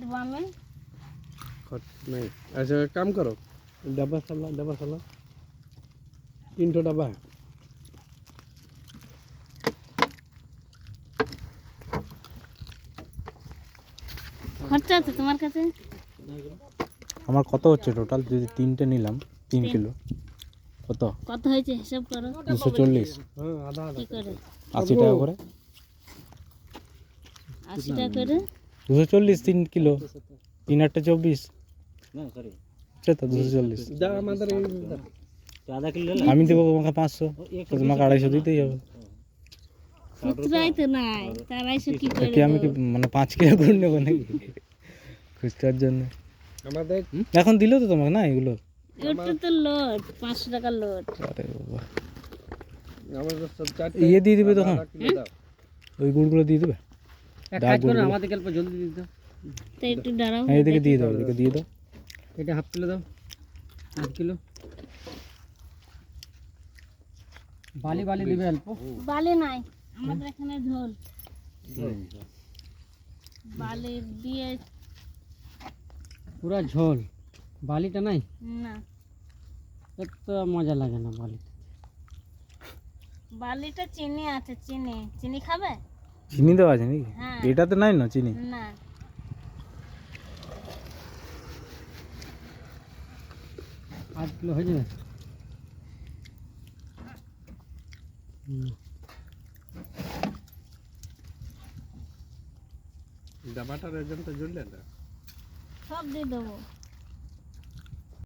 দেবো আমি। नहीं ऐसा काम करो डब्बा साला 3 डब्बा है খরচা আছে তোমার কাছে? আমার কত হচ্ছে টোটাল যদি 3টে নিলাম 3 কিলো কত কত হয়েছে হিসাব করো। 240 हाँ आधा কি করে? 80 টাকা করে 80 টাকা করে 240 3 কিলো 3 8 24 না সরি তো 240 जा हमारे आधा किलो আমি দেবো তোমাকে 500 তো তোমাকে 250 দিতেই হবে খুচরাই তো নাই, তার 250 কি করে কি আমি কি দেবো? মানে 5 কিলো করে নেবো নাকি খুচরার জন্য हमारे এখন দিলো তো তোমাকে না এগুলো ওটা তো লোড 500 টাকা লোড। আরে বাবা हमारे सब 4 ইয়ে দিয়ে দিবে তখন किलो दाও ওই গুড়গুলো দিয়ে দিবে এক কাজ করো আমাদের অল্প জলদি দিয়ে দাও তো একটু দাঁড়াও। হ্যাঁ এদিকে দিয়ে দাও এদিকে দিয়ে দাও এটা হাফ কিলো দাও 1 কিলো বালি বালি দিবে অল্প বালি নাই আমাদের এখানে, ঝোল বালি দিয়ে পুরা ঝোল বালিটা নাই না। তো মজা লাগে না বালি বালিটা চিনি আছে, চিনি চিনি খাবে? চিনি দেওয়া আছে নাকি হ্যাঁ। এটাতে নাই না চিনি না 8 কিলো হয়ে যাবে डब्बाটা রেজন তো জুড়লে না সব দিয়ে দেবো।